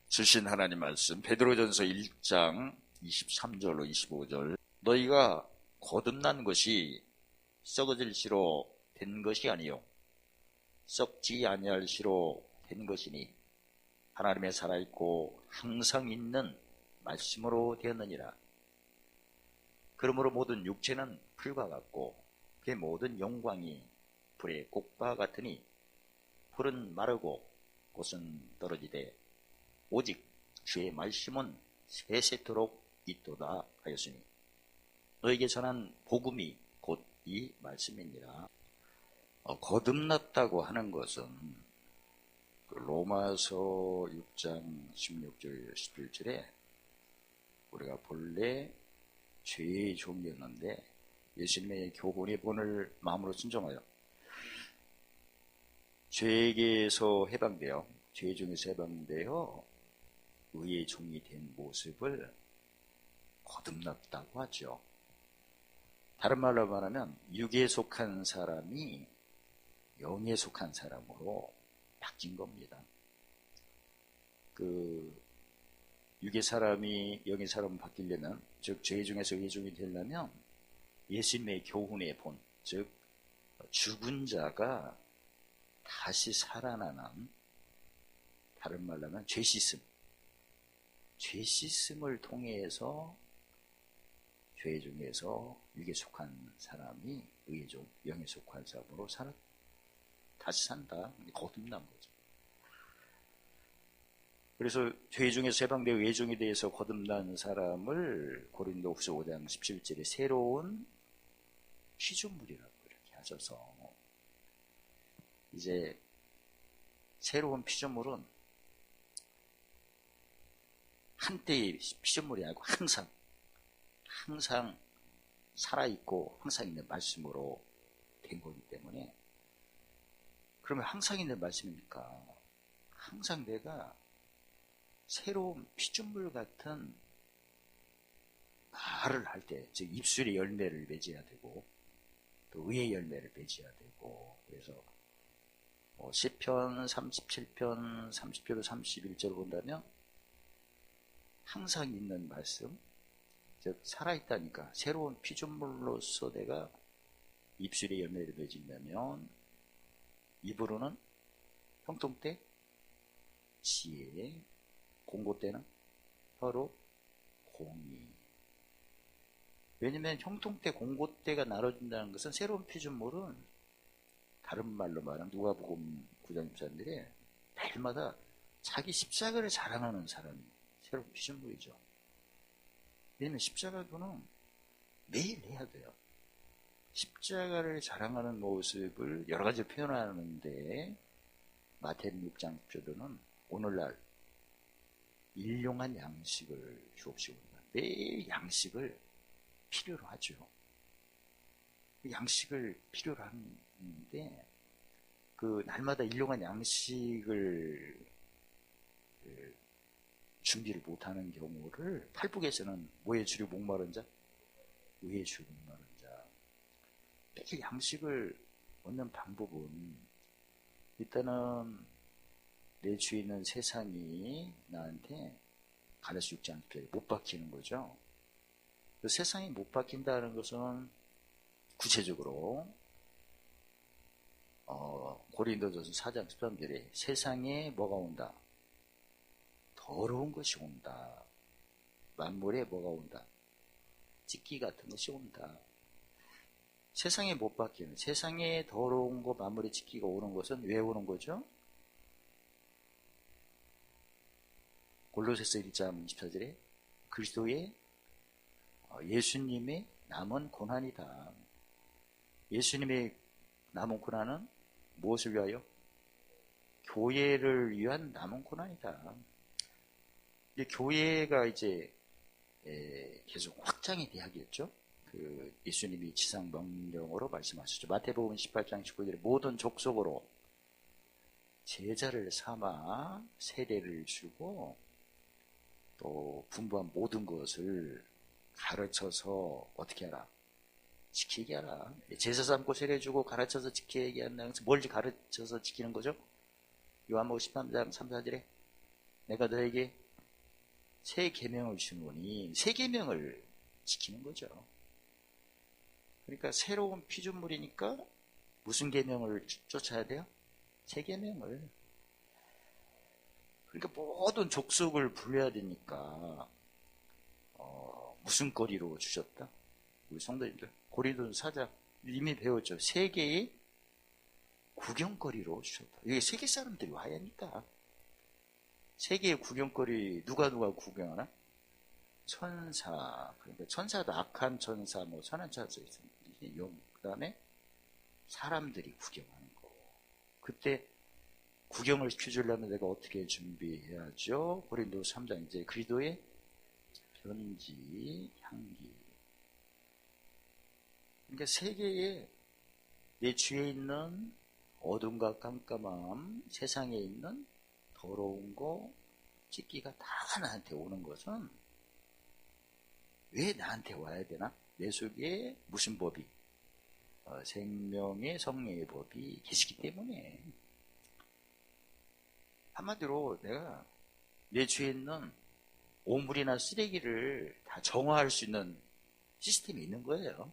주신 하나님 말씀 베드로전서 1장 23절로 25절. 너희가 거듭난 것이 썩어질 시로 된 것이 아니요 썩지 아니할 시로 된 것이니 하나님의 살아있고 항상 있는 말씀으로 되었느니라. 그러므로 모든 육체는 풀과 같고 그의 모든 영광이 불의 꽃과 같으니 풀은 마르고 꽃은 떨어지되 오직 주의 말씀은 세세토록 있도다 하였으니 너에게 전한 복음이 곧 이 말씀이니라. 거듭났다고 하는 것은 로마서 6장 16절 17절에 우리가 본래 죄의 종이었는데 예수님의 교훈의 본을 마음으로 순종하여 죄에게서 해방되어 죄 중에서 해방되어 의의 종이 된 모습을 거듭났다고 하죠. 다른 말로 말하면 육에 속한 사람이 영에 속한 사람으로 바뀐 겁니다. 육의 사람이 영의 사람으로 바뀌려면, 즉 죄 중에서 의의 종이 되려면 예수님의 교훈의 본, 즉 죽은 자가 다시 살아나는, 다른 말로 하면 죄 씻음을 통해서 죄 중에서 육에 속한 사람이 의의 종, 영에 속한 사람으로 다시 산다. 거듭난 거죠. 그래서 죄 중에서 해방되어 의의 종에 대해서 거듭난 사람을 고린도후서 5장 17절에 새로운 피조물이라고 이렇게 하셔서, 이제 새로운 피조물은 한때의 피조물이 아니고 항상 살아있고 항상 있는 말씀으로 된 거기 때문에, 그러면 항상 있는 말씀이니까 항상 내가 새로운 피조물 같은 말을 할 때, 즉 입술의 열매를 맺어야 되고 또 의의 열매를 맺어야 되고, 그래서 시편 37편 30절 31절 본다면 항상 있는 말씀, 즉 살아있다니까 새로운 피조물로서 내가 입술의 열매를 맺으려면 입으로는 형통때 지혜, 공고 때는 혀로 공의. 왜냐면 형통때 공고 때가 나눠진다는 것은 새로운 피조물은, 다른 말로 말하면 누가복음 9장 14절에 매일마다 자기 십자가를 자랑하는 사람이 새로운 피조물이죠. 왜냐면 십자가도는 매일 해야 돼요. 십자가를 자랑하는 모습을 여러 가지로 표현하는데, 마태복음 6장 10절로는 오늘날 일용한 양식을 주옵시고, 매일 양식을 필요로 하죠. 양식을 필요로 하는데, 날마다 일용한 양식을 준비를 못하는 경우를 팔북에서는 뭐에 주려 목마른 자? 의에 주려 목마른 자. 매일 양식을 얻는 방법은 일단은 내 주위에 있는 세상이 나한테 가르쳐 주지 않게 못 박히는 거죠. 그 세상이 못 박힌다는 것은 구체적으로 고린도전서 4장 13절에 세상에 뭐가 온다? 더러운 것이 온다. 만물에 뭐가 온다? 찌끼 같은 것이 온다. 세상에 못 박히는, 세상에 더러운 거, 만물에 찌끼가 오는 것은 왜 오는 거죠? 골로새서 1장 24절에 그리스도의 예수님의 남은 고난이다. 예수님의 남은 고난은 무엇을 위하여? 교회를 위한 남은 고난이다. 교회가 이제 계속 확장이 돼야겠죠. 예수님이 지상 명령으로 말씀하시죠. 마태복음 18장 19절에 모든 족속으로 제자를 삼아 세례를 주고 또 분부한 모든 것을 가르쳐서 어떻게 하라? 지키게 하라. 제사 삼고 세례 주고 가르쳐서 지키게 한다는 것은 뭘 가르쳐서 지키는 거죠? 요한복음 13장 3, 4절에 내가 너에게 새 계명을 주노니, 새 계명을 지키는 거죠. 그러니까 새로운 피조물이니까 무슨 계명을 쫓아야 돼요? 새 계명을. 그러니까 모든 족속을 불려야 되니까 무슨 거리로 주셨다? 우리 성도님들 고린도서 4장 이미 배웠죠. 세계의 구경거리로 주셨다. 이게 세계 사람들이 와야 하니까. 세계의 구경거리 누가 구경하나? 천사. 그러니까 천사도 악한 천사, 뭐 선한 천사 있습니다. 그 다음에 사람들이 구경하는 거. 그때 구경을 시켜주려면 내가 어떻게 준비해야죠? 고린도서 3장 이제 그리스도의 편지, 향기. 그러니까 세계에 내 주위에 있는 어둠과 깜깜함, 세상에 있는 더러운 거, 찢기가 다 나한테 오는 것은 왜 나한테 와야 되나? 내 속에 무슨 법이? 생명의 성령의 법이 계시기 때문에. 한마디로 내가 내 주위에 있는 오물이나 쓰레기를 다 정화할 수 있는 시스템이 있는 거예요.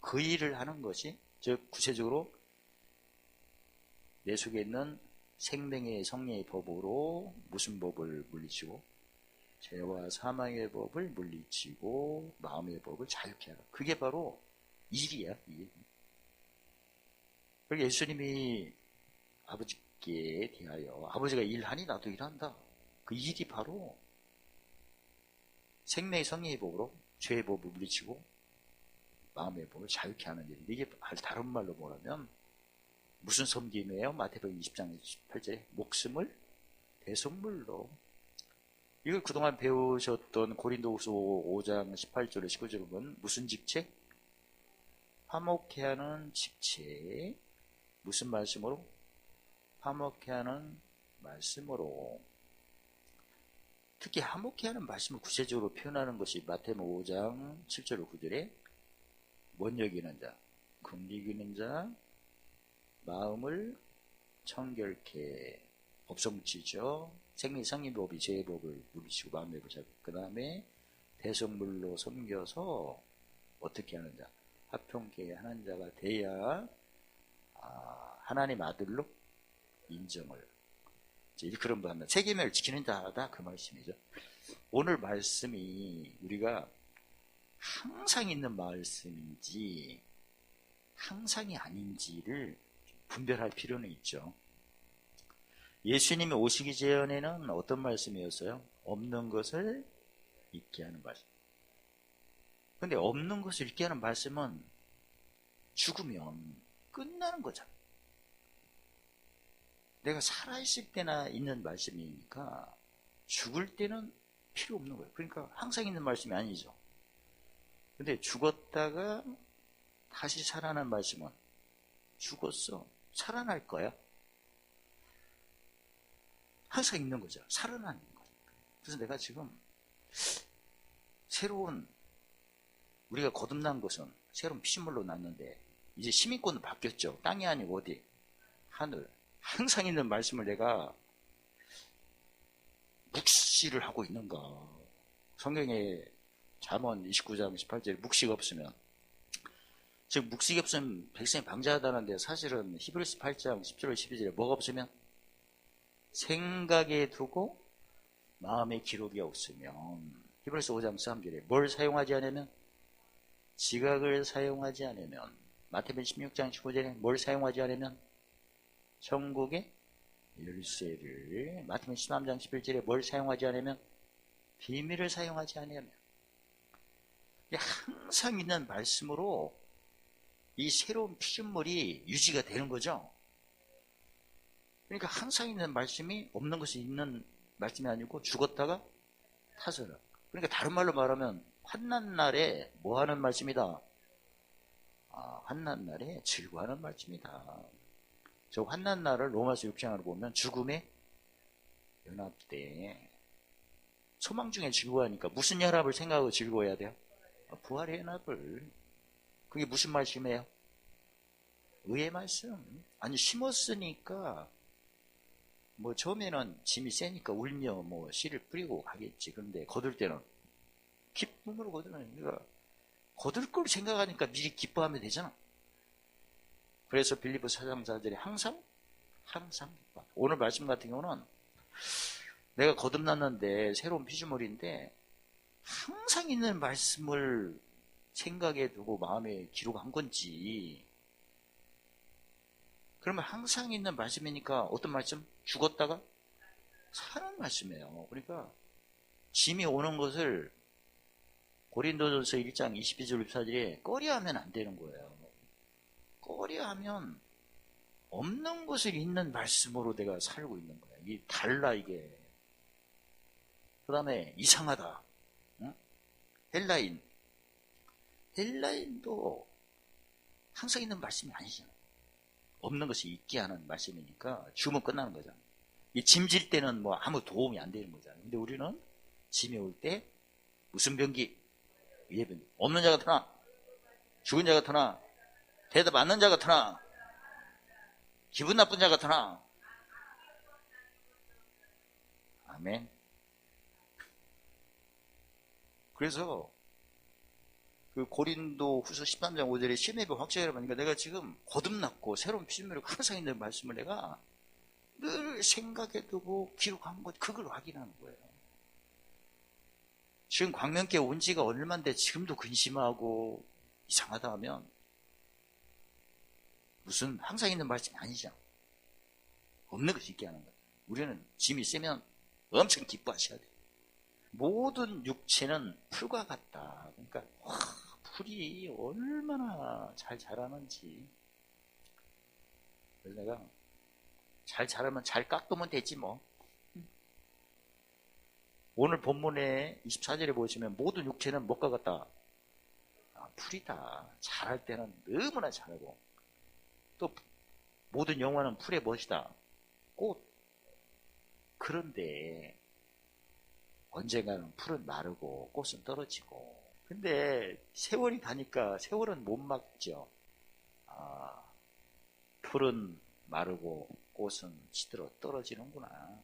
그 일을 하는 것이, 즉 구체적으로 내 속에 있는 생명의 성령의 법으로 무슨 법을 물리치고, 죄와 사망의 법을 물리치고 마음의 법을 자유케 하라. 그게 바로 일이야. 일. 그러니까 예수님이 아버지께 대하여 아버지가 일하니 나도 일한다. 그 일이 바로 생명의 성령의 법으로 죄의 법을 물리치고 마음의 법을 자유케 하는 일. 이게 다른 말로 뭐라면 무슨 섬김이에요? 마태복음 20장 18절에 목숨을 대속물로. 이걸 그동안 배우셨던 고린도후서 5장 18절에 19절을 보면 무슨 직책? 화목케 하는 직책. 무슨 말씀으로? 화목케 하는 말씀으로. 특히 화목케 하는 말씀을 구체적으로 표현하는 것이 마태복음 5장 7절 9절에 뭔 여기는 자, 긍휼기는 자, 마음을 청결케. 법성치죠. 생명 성립법이 죄의 법을 물리치고 마음의 법을 잡고, 그 다음에 대속물로 섬겨서 어떻게 하는 자, 화평케 하는 자가 돼야 하나님 아들로 인정을. 이제 그런 거 하면 세계명을 지키는 자다, 그 말씀이죠. 오늘 말씀이 우리가 항상 있는 말씀인지 항상이 아닌지를 분별할 필요는 있죠. 예수님이 오시기 전에는 어떤 말씀이었어요? 없는 것을 있게 하는 말씀. 근데 없는 것을 있게 하는 말씀은 죽으면 끝나는 거잖아. 내가 살아있을 때나 있는 말씀이니까 죽을 때는 필요 없는 거예요. 그러니까 항상 있는 말씀이 아니죠. 근데 죽었다가 다시 살아난 말씀은 죽었어, 살아날 거야. 항상 있는 거죠. 살아나는 거예요. 그래서 내가 지금 새로운, 우리가 거듭난 것은 새로운 피조물로 났는데 이제 시민권은 바뀌었죠. 땅이 아니고 어디? 하늘. 항상 있는 말씀을 내가 묵시를 하고 있는가. 성경에 잠언 29장 18절에 묵시가 없으면, 즉 묵시가 없으면 백성이 방자하다는데, 사실은 히브리서 8장 10절 12절에 뭐가 없으면? 생각에 두고 마음의 기록이 없으면. 히브리서 5장 3절에 뭘 사용하지 않으면? 지각을 사용하지 않으면. 마태복음 16장 15절에 뭘 사용하지 않으면? 천국의 열쇠를. 마태복음 13장 11절에 뭘 사용하지 않으면? 비밀을 사용하지 않으면. 항상 있는 말씀으로 이 새로운 피조물이 유지가 되는 거죠. 그러니까 항상 있는 말씀이 없는 것이 있는 말씀이 아니고 죽었다가 타서라. 그러니까 다른 말로 말하면 환난날에 뭐 하는 말씀이다? 환난날에 즐거워하는 말씀이다. 저 환난날을 로마서 6장을 보면 죽음의 연합 때 소망 중에 즐거워하니까 무슨 연합을 생각하고 즐거워해야 돼요? 부활의 연합을. 그게 무슨 말씀이에요? 의의 말씀. 아니, 심었으니까 뭐 처음에는 짐이 세니까 울며 뭐 씨를 뿌리고 가겠지. 그런데 거둘 때는 기쁨으로 거두는, 그러니까 거둘 걸 생각하니까 미리 기뻐하면 되잖아. 그래서 빌립보 사장자들이 항상 기뻐. 오늘 말씀 같은 경우는 내가 거듭났는데 새로운 피조물인데 항상 있는 말씀을 생각에 두고 마음에 기록한 건지, 그러면 항상 있는 말씀이니까 어떤 말씀? 죽었다가 사는 말씀이에요. 그러니까 짐이 오는 것을 고린도전서 1장 22절 24절에 꺼려하면 안 되는 거예요. 꺼려하면 없는 것을 있는 말씀으로 내가 살고 있는 거야. 이게 달라, 이게. 그 다음에 이상하다. 응? 헬라인도 항상 있는 말씀이 아니잖아. 없는 것이 있게 하는 말씀이니까 죽으면 끝나는 거잖아. 이 짐질 때는 뭐 아무 도움이 안 되는 거잖아. 근데 우리는 짐이 올 때 무슨 병기? 위의 병기. 없는 자가 터나, 죽은 자가 터나, 대답 않는 자가 터나, 기분 나쁜 자가 터나. 아멘. 그래서 그 고린도 후서 13장 5절에 심해부 확실하게 보니까 내가 지금 거듭났고 새로운 피조물이고 항상 있는 말씀을 내가 늘 생각해 두고 기록한 것, 그걸 확인하는 거예요. 지금 광명교회 온 지가 얼마인데 지금도 근심하고 이상하다 하면 무슨 항상 있는 말씀이 아니잖아. 없는 것이 있게 하는 거예요. 우리는 짐이 세면 엄청 기뻐하셔야 돼요. 모든 육체는 풀과 같다. 그러니까 풀이 얼마나 잘 자라는지. 그래서 내가 잘 자라면 잘 깎으면 되지 뭐. 오늘 본문에 24절에 보시면 모든 육체는 뭐가 같다? 풀이다. 자랄 때는 너무나 자라고, 또 모든 영화는 풀의 멋이다. 꽃. 그런데 언젠가는 풀은 마르고 꽃은 떨어지고. 근데 세월이 가니까 세월은 못 막죠. 풀은 마르고 꽃은 시들어 떨어지는구나.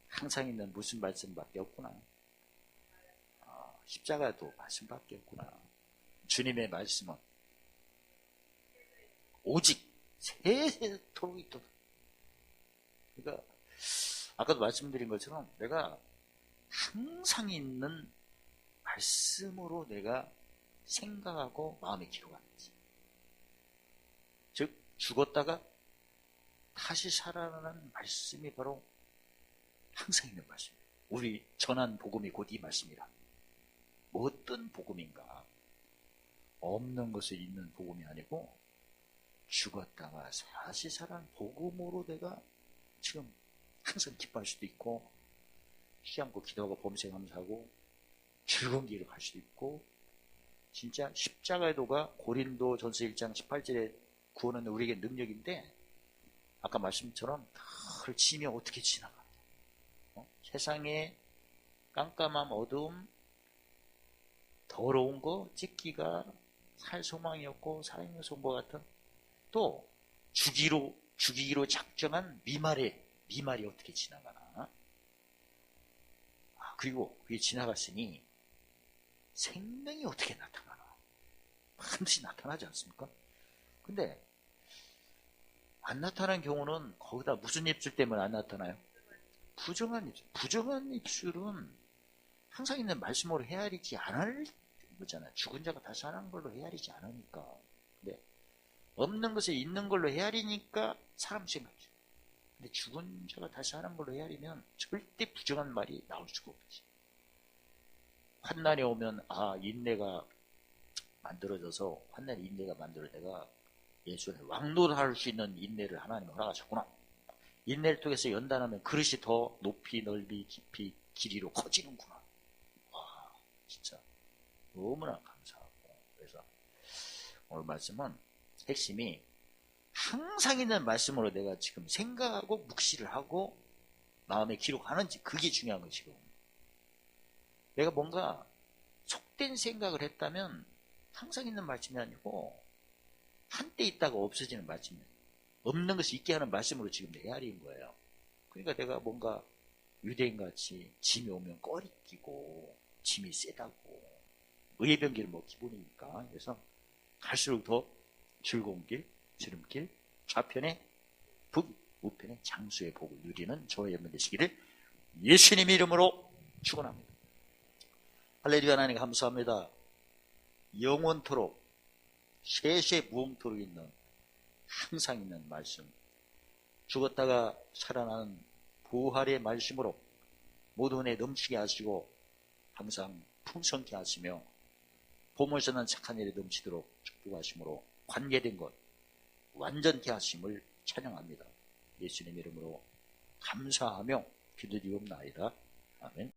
항상 있는 무슨 말씀밖에 없구나. 십자가도 말씀밖에 없구나. 주님의 말씀은 오직 세세토록 있도록. 그러니까 아까도 말씀드린 것처럼 내가 항상 있는 말씀으로 내가 생각하고 마음에 기록하는지. 즉 죽었다가 다시 살아나는 말씀이 바로 항상 있는 말씀이에요. 우리 전한 복음이 곧 이 말씀이라. 뭐 어떤 복음인가? 없는 것을 있는 복음이 아니고 죽었다가 다시 살아난 복음으로 내가 지금 항상 기뻐할 수도 있고, 쉬지 않고 기도하고 범세 감사하고 즐거운 길을 갈 수도 있고, 진짜 십자가의 도가 고린도 전서 1장 18절에 구원은 우리에게 능력인데, 아까 말씀처럼 늘 짐이 어떻게 지나가. 세상에 깜깜함, 어두움, 더러운 거, 찢기가 살 소망이 없고 사랑의 송과 같은, 또 죽이기로 작정한 미말이 어떻게 지나가나. 그리고 그게 지나갔으니 생명이 어떻게 나타나나. 반드시 나타나지 않습니까? 근데 안 나타나는 경우는 거기다 무슨 입술 때문에 안 나타나요? 부정한 입술은 항상 있는 말씀으로 헤아리지 않을 거잖아요. 죽은 자가 다시 사는 걸로 헤아리지 않으니까. 근데 없는 것을 있는 걸로 헤아리니까 사람 생각이죠. 근데 죽은 자가 다시 사는 걸로 헤아리면 절대 부정한 말이 나올 수가 없지. 환난이 오면 인내가 만들어져서, 환난의 인내가 만들어져가 예수를 왕노할 수 있는 인내를 하나님이 허락하셨구나. 인내를 통해서 연단하면 그릇이 더 높이 넓이 깊이 길이로 커지는구나. 와, 진짜 너무나 감사하고. 그래서 오늘 말씀은 핵심이 항상 있는 말씀으로 내가 지금 생각하고 묵시를 하고 마음에 기록하는지, 그게 중요한 것이고, 내가 뭔가 속된 생각을 했다면 항상 있는 말씀이 아니고 한때 있다가 없어지는 말씀이에요. 없는 것이 있게 하는 말씀으로 지금 헤아리는 거예요. 그러니까 내가 뭔가 유대인같이 짐이 오면 꺼리 끼고 짐이 세다고 의의 길은 뭐 기본이니까. 그래서 갈수록 더 즐거운 길, 지름길, 좌편에 북, 우편에 장수의 복을 누리는 저의 여러분 되시기를 예수님 이름으로 축원합니다. 할렐루야. 하나님 감사합니다. 영원토록 세세 무궁토록 있는 항상 있는 말씀, 죽었다가 살아나는 부활의 말씀으로 모든 은혜 넘치게 하시고 항상 풍성케 하시며 봄에서는 착한 일이 넘치도록 축복하심으로 관계된 것 완전케 하심을 찬양합니다. 예수님 이름으로 감사하며 기도드리옵나이다. 아멘.